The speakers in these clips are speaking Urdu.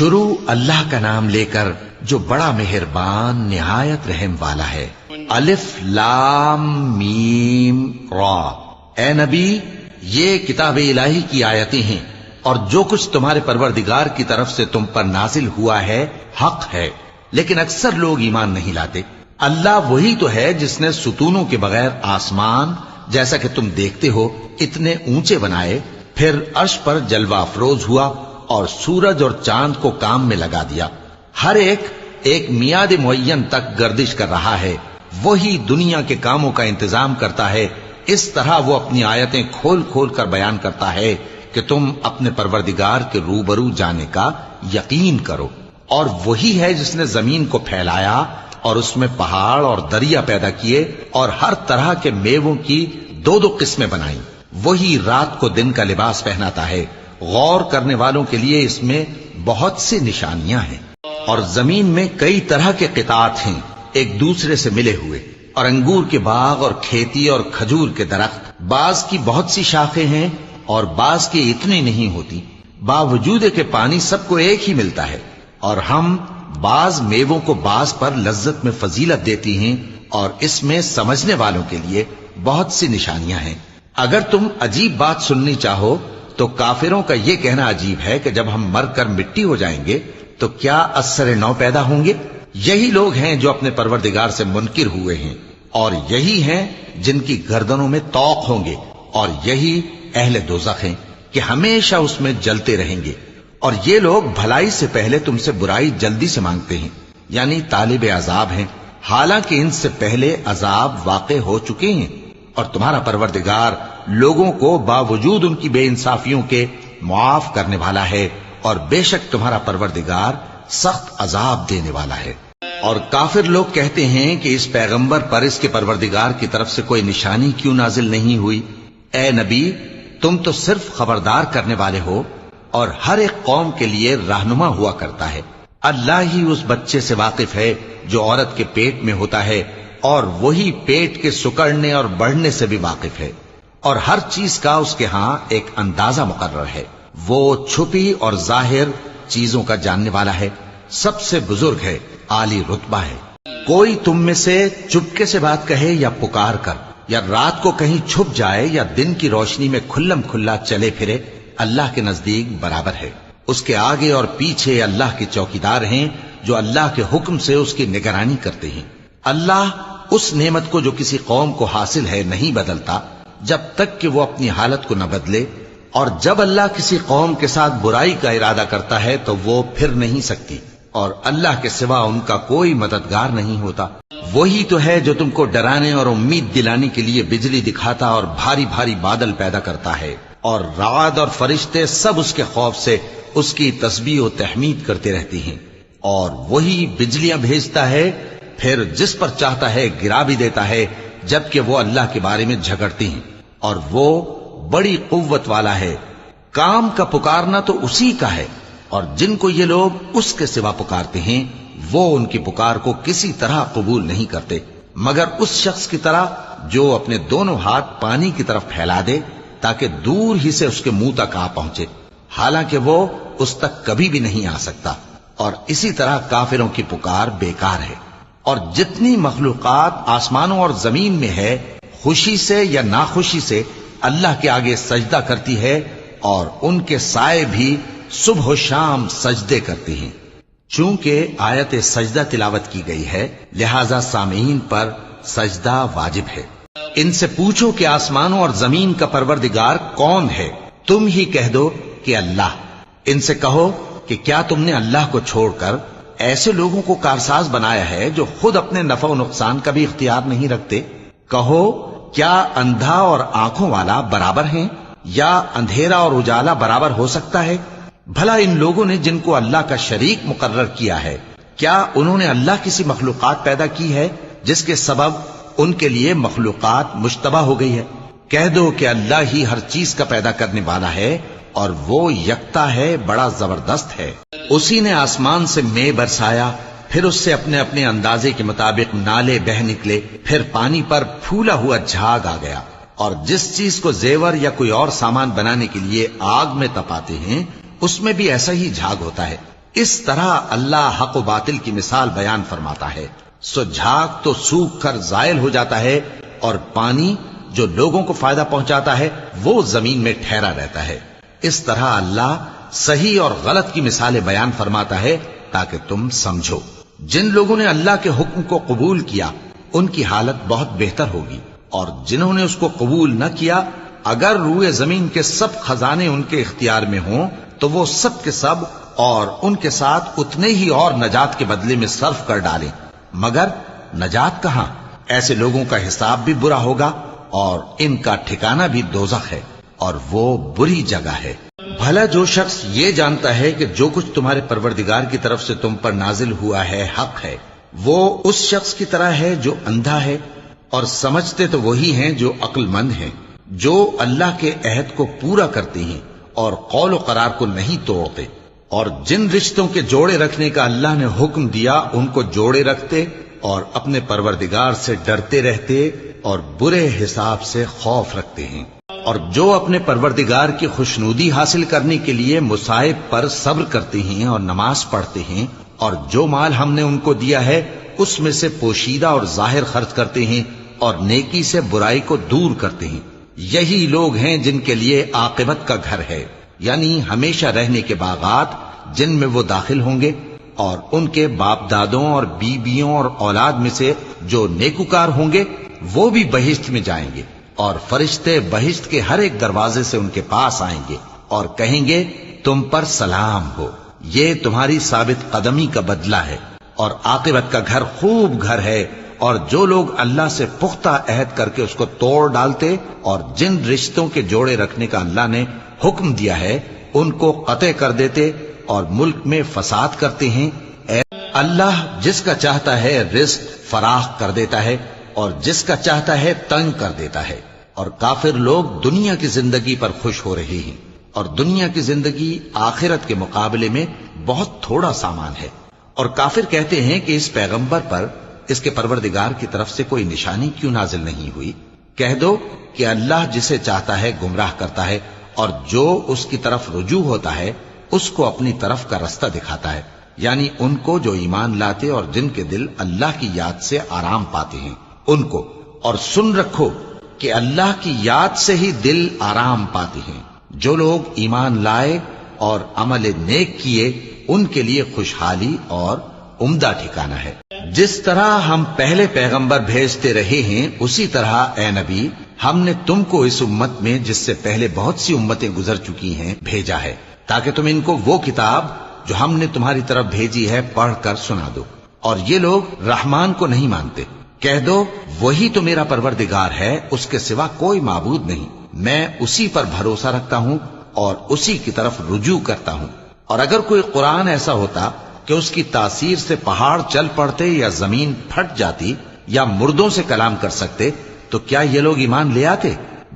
شروع اللہ کا نام لے کر جو بڑا مہربان نہایت رحم والا ہے۔ الف لام میم را۔ اے نبی، یہ کتاب الہی کی آیتیں ہیں، اور جو کچھ تمہارے پروردگار کی طرف سے تم پر نازل ہوا ہے حق ہے، لیکن اکثر لوگ ایمان نہیں لاتے۔ اللہ وہی تو ہے جس نے ستونوں کے بغیر آسمان جیسا کہ تم دیکھتے ہو اتنے اونچے بنائے، پھر عرش پر جلوہ افروز ہوا اور سورج اور چاند کو کام میں لگا دیا۔ ہر ایک میعاد معین تک گردش کر رہا ہے۔ وہی دنیا کے کاموں کا انتظام کرتا ہے۔ اس طرح وہ اپنی آیتیں کھول کھول کر بیان کرتا ہے کہ تم اپنے پروردگار کے روبرو جانے کا یقین کرو۔ اور وہی ہے جس نے زمین کو پھیلایا اور اس میں پہاڑ اور دریا پیدا کیے اور ہر طرح کے میووں کی دو دو قسمیں بنائیں۔ وہی رات کو دن کا لباس پہناتا ہے۔ غور کرنے والوں کے لیے اس میں بہت سی نشانیاں ہیں۔ اور زمین میں کئی طرح کے قطعات ہیں ایک دوسرے سے ملے ہوئے، اور انگور کے باغ اور کھیتی اور کھجور کے درخت، بعض کی بہت سی شاخیں ہیں اور بعض کی اتنی نہیں ہوتی، باوجود کہ پانی سب کو ایک ہی ملتا ہے۔ اور ہم بعض میووں کو بعض پر لذت میں فضیلت دیتی ہیں، اور اس میں سمجھنے والوں کے لیے بہت سی نشانیاں ہیں۔ اگر تم عجیب بات سننی چاہو تو کافروں کا یہ کہنا عجیب ہے کہ جب ہم مر کر مٹی ہو جائیں گے تو کیا از سر نو پیدا ہوں گے؟ یہی لوگ ہیں جو اپنے پروردگار سے منکر ہوئے ہیں، اور یہی ہیں جن کی گردنوں میں طوق ہوں گے، اور یہی اہل دوزخ ہیں کہ ہمیشہ اس میں جلتے رہیں گے۔ اور یہ لوگ بھلائی سے پہلے تم سے برائی جلدی سے مانگتے ہیں، یعنی طالب عذاب ہیں، حالانکہ ان سے پہلے عذاب واقع ہو چکے ہیں۔ اور تمہارا پروردگار لوگوں کو باوجود ان کی بے انصافیوں کے معاف کرنے والا ہے، اور بے شک تمہارا پروردگار سخت عذاب دینے والا ہے۔ اور کافر لوگ کہتے ہیں کہ اس پیغمبر پر اس کے پروردگار کی طرف سے کوئی نشانی کیوں نازل نہیں ہوئی؟ اے نبی، تم تو صرف خبردار کرنے والے ہو، اور ہر ایک قوم کے لیے رہنما ہوا کرتا ہے۔ اللہ ہی اس بچے سے واقف ہے جو عورت کے پیٹ میں ہوتا ہے، اور وہی پیٹ کے سکڑنے اور بڑھنے سے بھی واقف ہے، اور ہر چیز کا اس کے ہاں ایک اندازہ مقرر ہے۔ وہ چھپی اور ظاہر چیزوں کا جاننے والا ہے، سب سے بزرگ ہے، عالی رتبہ ہے۔ کوئی تم میں سے چپکے سے بات کہے یا پکار کر، یا رات کو کہیں چھپ جائے یا دن کی روشنی میں کھلم کھلا چلے پھرے، اللہ کے نزدیک برابر ہے۔ اس کے آگے اور پیچھے اللہ کے چوکیدار ہیں جو اللہ کے حکم سے اس کی نگرانی کرتے ہیں۔ اللہ اس نعمت کو جو کسی قوم کو حاصل ہے نہیں بدلتا جب تک کہ وہ اپنی حالت کو نہ بدلے، اور جب اللہ کسی قوم کے ساتھ برائی کا ارادہ کرتا ہے تو وہ پھر نہیں سکتی، اور اللہ کے سوا ان کا کوئی مددگار نہیں ہوتا۔ وہی تو ہے جو تم کو ڈرانے اور امید دلانے کے لیے بجلی دکھاتا اور بھاری بھاری بادل پیدا کرتا ہے، اور رعد اور فرشتے سب اس کے خوف سے اس کی تسبیح و تحمید کرتے رہتے ہیں۔ اور وہی بجلیاں بھیجتا ہے، پھر جس پر چاہتا ہے گرا بھی دیتا ہے، جبکہ وہ اللہ کے بارے میں جھگڑتے ہیں، اور وہ بڑی قوت والا ہے۔ کام کا پکارنا تو اسی کا ہے، اور جن کو یہ لوگ اس کے سوا پکارتے ہیں وہ ان کی پکار کو کسی طرح قبول نہیں کرتے، مگر اس شخص کی طرح جو اپنے دونوں ہاتھ پانی کی طرف پھیلا دے تاکہ دور ہی سے اس کے منہ تک آ پہنچے، حالانکہ وہ اس تک کبھی بھی نہیں آ سکتا۔ اور اسی طرح کافروں کی پکار بیکار ہے۔ اور جتنی مخلوقات آسمانوں اور زمین میں ہے، خوشی سے یا ناخوشی سے اللہ کے آگے سجدہ کرتی ہے، اور ان کے سائے بھی صبح و شام سجدے کرتے ہیں۔ چونکہ آیت سجدہ تلاوت کی گئی ہے لہذا سامعین پر سجدہ واجب ہے۔ ان سے پوچھو کہ آسمانوں اور زمین کا پروردگار کون ہے؟ تم ہی کہہ دو کہ اللہ۔ ان سے کہو کہ کیا تم نے اللہ کو چھوڑ کر ایسے لوگوں کو کارساز بنایا ہے جو خود اپنے نفع و نقصان کا بھی اختیار نہیں رکھتے؟ کہو کیا اندھا اور آنکھوں والا برابر ہیں، یا اندھیرا اور اجالا برابر ہو سکتا ہے؟ بھلا ان لوگوں نے جن کو اللہ کا شریک مقرر کیا ہے، کیا انہوں نے اللہ کسی مخلوقات پیدا کی ہے جس کے سبب ان کے لیے مخلوقات مشتبہ ہو گئی ہے؟ کہہ دو کہ اللہ ہی ہر چیز کا پیدا کرنے والا ہے، اور وہ یکتا ہے، بڑا زبردست ہے۔ اسی نے آسمان سے مے برسایا، پھر اس سے اپنے اپنے اندازے کے مطابق نالے بہ نکلے، پھر پانی پر پھولا ہوا جھاگ آ گیا۔ اور جس چیز کو زیور یا کوئی اور سامان بنانے کے لیے آگ میں تپاتے ہیں اس میں بھی ایسا ہی جھاگ ہوتا ہے۔ اس طرح اللہ حق و باطل کی مثال بیان فرماتا ہے. سو جھاگ تو سوکھ کر زائل ہو جاتا ہے اور پانی جو لوگوں کو فائدہ پہنچاتا ہے وہ زمین میں ٹھہرا رہتا ہے. اس طرح اللہ صحیح اور غلط کی مثالیں بیان فرماتا ہے تاکہ تم سمجھو. جن لوگوں نے اللہ کے حکم کو قبول کیا ان کی حالت بہت بہتر ہوگی، اور جنہوں نے اس کو قبول نہ کیا اگر روئے زمین کے سب خزانے ان کے اختیار میں ہوں تو وہ سب کے سب اور ان کے ساتھ اتنے ہی اور نجات کے بدلے میں صرف کر ڈالیں، مگر نجات کہاں؟ ایسے لوگوں کا حساب بھی برا ہوگا اور ان کا ٹھکانہ بھی دوزخ ہے، اور وہ بری جگہ ہے. بھلا جو شخص یہ جانتا ہے کہ جو کچھ تمہارے پروردگار کی طرف سے تم پر نازل ہوا ہے حق ہے، وہ اس شخص کی طرح ہے جو اندھا ہے، اور سمجھتے تو وہی ہیں جو عقل مند ہیں، جو اللہ کے عہد کو پورا کرتے ہیں اور قول و قرار کو نہیں توڑتے، اور جن رشتوں کے جوڑے رکھنے کا اللہ نے حکم دیا ان کو جوڑے رکھتے اور اپنے پروردگار سے ڈرتے رہتے اور برے حساب سے خوف رکھتے ہیں. اور جو اپنے پروردگار کی خوشنودی حاصل کرنے کے لیے مصائب پر صبر کرتے ہیں اور نماز پڑھتے ہیں، اور جو مال ہم نے ان کو دیا ہے اس میں سے پوشیدہ اور ظاہر خرچ کرتے ہیں اور نیکی سے برائی کو دور کرتے ہیں، یہی لوگ ہیں جن کے لیے عاقبت کا گھر ہے، یعنی ہمیشہ رہنے کے باغات جن میں وہ داخل ہوں گے. اور ان کے باپ دادوں اور بیویوں اور اولاد میں سے جو نیکوکار ہوں گے وہ بھی بہشت میں جائیں گے، اور فرشتے بہشت کے ہر ایک دروازے سے ان کے پاس آئیں گے اور کہیں گے تم پر سلام ہو، یہ تمہاری ثابت قدمی کا بدلہ ہے، اور عاقبت کا گھر خوب گھر ہے. اور جو لوگ اللہ سے پختہ عہد کر کے اس کو توڑ ڈالتے اور جن رشتوں کے جوڑے رکھنے کا اللہ نے حکم دیا ہے ان کو قطع کر دیتے اور ملک میں فساد کرتے ہیں، اللہ جس کا چاہتا ہے رزق فراخ کر دیتا ہے اور جس کا چاہتا ہے تنگ کر دیتا ہے. اور کافر لوگ دنیا کی زندگی پر خوش ہو رہے ہیں، اور دنیا کی زندگی آخرت کے مقابلے میں بہت تھوڑا سامان ہے. اور کافر کہتے ہیں کہ اس پیغمبر پر اس کے پروردگار کی طرف سے کوئی نشانی کیوں نازل نہیں ہوئی؟ کہہ دو کہ اللہ جسے چاہتا ہے گمراہ کرتا ہے، اور جو اس کی طرف رجوع ہوتا ہے اس کو اپنی طرف کا رستہ دکھاتا ہے، یعنی ان کو جو ایمان لاتے اور جن کے دل اللہ کی یاد سے آرام پاتے ہیں ان کو. اور سن رکھو کہ اللہ کی یاد سے ہی دل آرام پاتے ہیں. جو لوگ ایمان لائے اور عمل نیک کیے ان کے لیے خوشحالی اور عمدہ ٹھکانہ ہے. جس طرح ہم پہلے پیغمبر بھیجتے رہے ہیں اسی طرح اے نبی ہم نے تم کو اس امت میں جس سے پہلے بہت سی امتیں گزر چکی ہیں بھیجا ہے، تاکہ تم ان کو وہ کتاب جو ہم نے تمہاری طرف بھیجی ہے پڑھ کر سنا دو. اور یہ لوگ رحمان کو نہیں مانتے. کہہ دو وہی تو میرا پروردگار ہے، اس کے سوا کوئی معبود نہیں، میں اسی پر بھروسہ رکھتا ہوں اور اسی کی طرف رجوع کرتا ہوں. اور اگر کوئی قرآن ایسا ہوتا کہ اس کی تاثیر سے پہاڑ چل پڑتے یا زمین پھٹ جاتی یا مردوں سے کلام کر سکتے تو کیا یہ لوگ ایمان لے آتے؟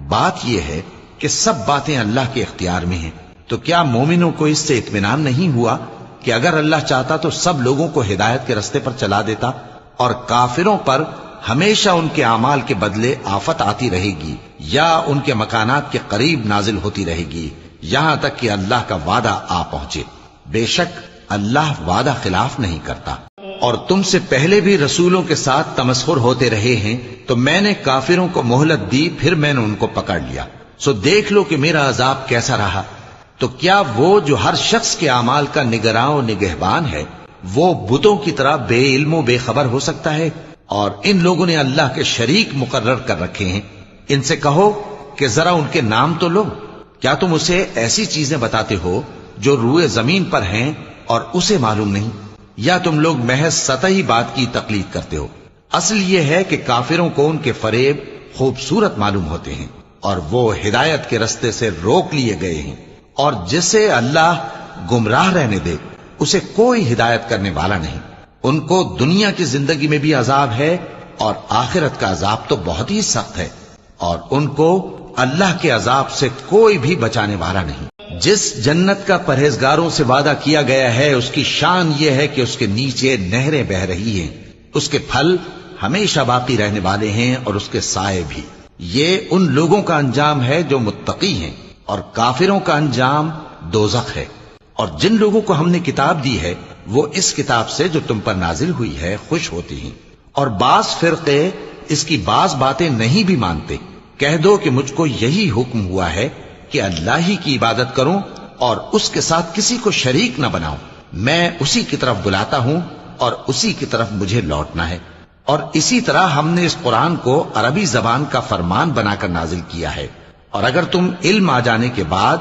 بات یہ ہے کہ سب باتیں اللہ کے اختیار میں ہیں. تو کیا مومنوں کو اس سے اطمینان نہیں ہوا کہ اگر اللہ چاہتا تو سب لوگوں کو ہدایت کے رستے پر چلا دیتا، اور کافروں پر ہمیشہ ان کے اعمال کے بدلے آفت آتی رہے گی یا ان کے مکانات کے قریب نازل ہوتی رہے گی یہاں تک کہ اللہ کا وعدہ آ پہنچے. بے شک اللہ وعدہ خلاف نہیں کرتا. اور تم سے پہلے بھی رسولوں کے ساتھ تمسخر ہوتے رہے ہیں تو میں نے کافروں کو مہلت دی، پھر میں نے ان کو پکڑ لیا. سو دیکھ لو کہ میرا عذاب کیسا رہا. تو کیا وہ جو ہر شخص کے اعمال کا نگراں و نگہبان ہے وہ بتوں کی طرح بے علم و بے خبر ہو سکتا ہے؟ اور ان لوگوں نے اللہ کے شریک مقرر کر رکھے ہیں. ان سے کہو کہ ذرا ان کے نام تو لو. کیا تم اسے ایسی چیزیں بتاتے ہو جو روئے زمین پر ہیں اور اسے معلوم نہیں، یا تم لوگ محض سطحی بات کی تقلید کرتے ہو؟ اصل یہ ہے کہ کافروں کو ان کے فریب خوبصورت معلوم ہوتے ہیں اور وہ ہدایت کے رستے سے روک لیے گئے ہیں. اور جسے اللہ گمراہ رہنے دے اسے کوئی ہدایت کرنے والا نہیں. ان کو دنیا کی زندگی میں بھی عذاب ہے اور آخرت کا عذاب تو بہت ہی سخت ہے، اور ان کو اللہ کے عذاب سے کوئی بھی بچانے والا نہیں. جس جنت کا پرہیزگاروں سے وعدہ کیا گیا ہے اس کی شان یہ ہے کہ اس کے نیچے نہریں بہ رہی ہیں، اس کے پھل ہمیشہ باقی رہنے والے ہیں اور اس کے سائے بھی. یہ ان لوگوں کا انجام ہے جو متقی ہیں، اور کافروں کا انجام دوزخ ہے. اور جن لوگوں کو ہم نے کتاب دی ہے وہ اس کتاب سے جو تم پر نازل ہوئی ہے خوش ہوتی ہیں، اور بعض فرقے اس کی بعض باتیں نہیں بھی مانتے۔ کہہ دو کہ مجھ کو یہی حکم ہوا ہے کہ اللہ ہی کی عبادت کروں اور اس کے ساتھ کسی کو شریک نہ بناؤں۔ میں اسی کی طرف بلاتا ہوں اور اسی کی طرف مجھے لوٹنا ہے۔ اور اسی طرح ہم نے اس قرآن کو عربی زبان کا فرمان بنا کر نازل کیا ہے، اور اگر تم علم آ جانے کے بعد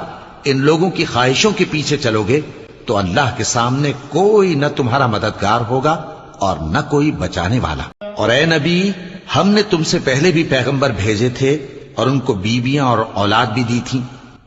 ان لوگوں کی خواہشوں کے پیچھے چلو گے تو اللہ کے سامنے کوئی نہ تمہارا مددگار ہوگا اور نہ کوئی بچانے والا۔ اور اے نبی، ہم نے تم سے پہلے بھی پیغمبر بھیجے تھے اور ان کو بیویاں اور اولاد بھی دی تھی،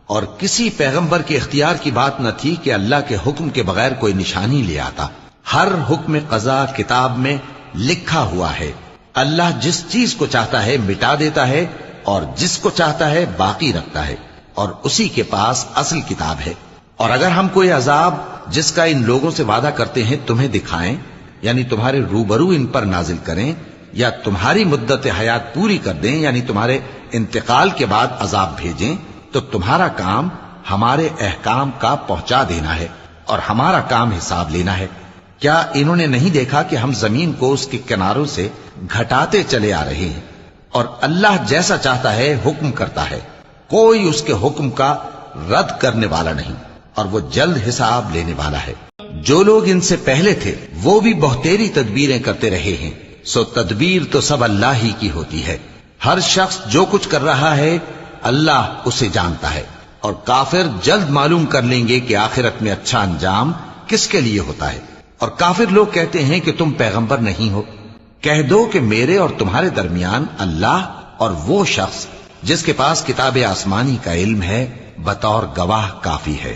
اور کسی پیغمبر کے اختیار کی بات نہ تھی کہ اللہ کے حکم کے بغیر کوئی نشانی لے آتا۔ ہر حکم قضا کتاب میں لکھا ہوا ہے۔ اللہ جس چیز کو چاہتا ہے مٹا دیتا ہے اور جس کو چاہتا ہے باقی رکھتا ہے، اور اسی کے پاس اصل کتاب ہے۔ اور اگر ہم کوئی عذاب جس کا ان لوگوں سے وعدہ کرتے ہیں تمہیں دکھائیں، یعنی تمہارے روبرو ان پر نازل کریں، یا تمہاری مدت حیات پوری کر دیں، یعنی تمہارے انتقال کے بعد عذاب بھیجیں، تو تمہارا کام ہمارے احکام کا پہنچا دینا ہے اور ہمارا کام حساب لینا ہے۔ کیا انہوں نے نہیں دیکھا کہ ہم زمین کو اس کے کناروں سے گھٹاتے چلے آ رہے ہیں، اور اللہ جیسا چاہتا ہے حکم کرتا ہے، کوئی اس کے حکم کا رد کرنے والا نہیں، اور وہ جلد حساب لینے والا ہے۔ جو لوگ ان سے پہلے تھے وہ بھی بہتیری تدبیریں کرتے رہے ہیں، سو تدبیر تو سب اللہ ہی کی ہوتی ہے۔ ہر شخص جو کچھ کر رہا ہے اللہ اسے جانتا ہے، اور کافر جلد معلوم کر لیں گے کہ آخرت میں اچھا انجام کس کے لیے ہوتا ہے۔ اور کافر لوگ کہتے ہیں کہ تم پیغمبر نہیں ہو۔ کہہ دو کہ میرے اور تمہارے درمیان اللہ اور وہ شخص جس کے پاس کتاب آسمانی کا علم ہے بطور گواہ کافی ہے۔